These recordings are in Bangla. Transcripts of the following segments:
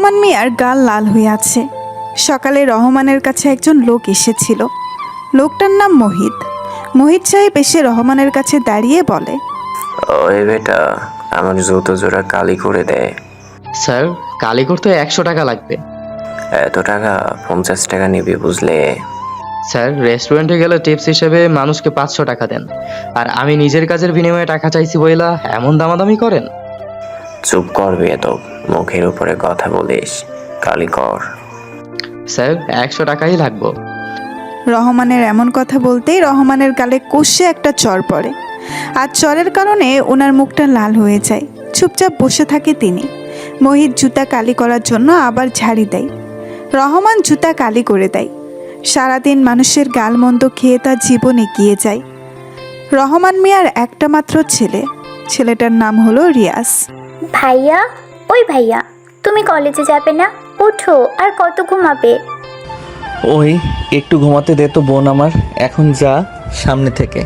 রহমান মিয়ার গাল লাল হয়ে আছে। সকালে রহমানের কাছে একজন লোক এসেছিল। লোকটার নাম মোহিত। মোহিত সাহেব এসে রহমানের কাছে দাঁড়িয়ে বলে, ওই বেটা, আমার জুতো জোড়া কালি করে দেয়। স্যার, কালি করতে 100 টাকা লাগবে। এত টাকা? 50 টাকা নিবি বুঝলে? স্যার, রেস্টুরেন্টে গেলে টিপস হিসেবে মানুষকে 500 টাকা দেন, আর আমি নিজের কাজের বিনিময়ে টাকা চাইছি বইলা এমন দামাদামি করেন? চুপ করবি এত, মুখের উপরে কথা বলিস। কালি কর। স্যার, 100 টাকাই লাগবে। রহমানের এমন কথা বলতেই রহমানের গালে কষে একটা চর পড়ে। আর চরের কারণে ওনার মুখটা লাল হয়ে যায়। চুপচাপ বসে থাকে তিনি। মোহিত জুতা কালি করার জন্য আবার ঝাড়ি দেয়। রহমান জুতা কালি করে দেয়। সারাদিন মানুষের গালমন্দ খেয়ে তার জীবন এগিয়ে যায়। রহমান মিয়ার একটা মাত্র ছেলে। ছেলেটার নাম হলো রিয়াজ। ভাইয়া, ওই ভাইয়া, তুমি কলেজে যাবে না? ওঠো, আর কত ঘুমাবে? ওই একটু ঘুমাতে দে তো বোন আমার, এখন যা সামনে থেকে।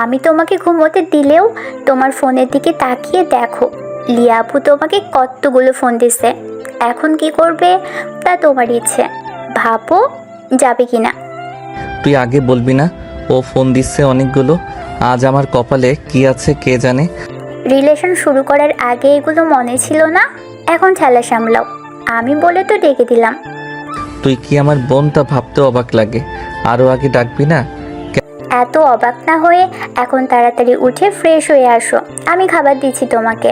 আমি তোমাকে ঘুমোতে দিলেও তোমার ফোনের দিকে তাকিয়ে দেখো, লিয়া আপু তোমাকে কতগুলো ফোন দিছে। এখন কি করবে তা তোমার ইচ্ছে, ভাবো যাবে কিনা। তুই আগে বলবি না ও ফোন দিচ্ছে অনেকগুলো? আজ আমার কপালে কি আছে কে জানে। রিলেশন শুরু করার আগে এগুলো মনে ছিল না? এখন ঠেলা সামলাও, আমি বলে তো ডেকে দিলাম। তুই কি আমার বোনটা ভাবতে অবাক লাগে। আরও আগে ডাকবি না? এত অবাক না হয়ে এখন তাড়াতাড়ি উঠে ফ্রেশ হয়ে আসো, আমি খাবার দিচ্ছি তোমাকে।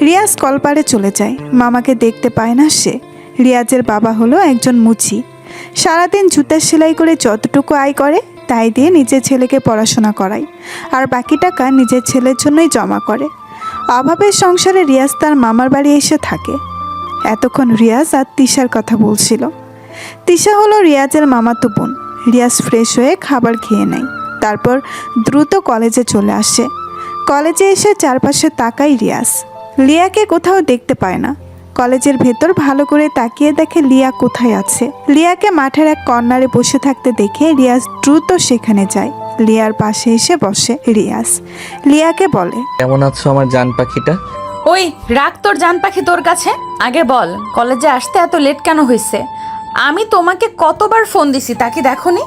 রিয়াজ কলপারে চলে যায়। মামাকে দেখতে পায় না সে। রিয়াজের বাবা হলো একজন মুচি। সারাদিন জুতার সেলাই করে যতটুকু আয় করে তাই দিয়ে নিজের ছেলেকে পড়াশোনা করায়, আর বাকি টাকা নিজের ছেলের জন্যই জমা করে। অভাবের সংসারে রিয়াজ তার মামার বাড়ি এসে থাকে। এতক্ষণ রিয়াজ আর তিশার কথা বলছিল। তিশা হলো রিয়াজের মামাতো বোন। রিয়াজ ফ্রেশ হয়ে খাবার খেয়ে নেয়, তারপর দ্রুত কলেজে চলে আসে। কলেজে এসে চারপাশে তাকায় রিয়াজ। লিয়াকে কোথাও দেখতে পায় না। কলেজের ভেতর ভালো করে তাকিয়ে দেখে লিয়া কোথায় আছে। লিয়াকে মাঠের এক কর্নারে বসে থাকতে দেখে রিয়াজ দ্রুত সেখানে যায়। লিয়ার পাশে এসে বসে রিয়াজ। লিয়াকে বলে, কেমন আছো আমার জান পাখিটা? ওই রাখ তোর জান পাখি তোর কাছে। আগে বল, কলেজে আসতে এত লেট কেন হয়েছে? আমি তোমাকে কতবার ফোন দিছি তা কি দেখোনি?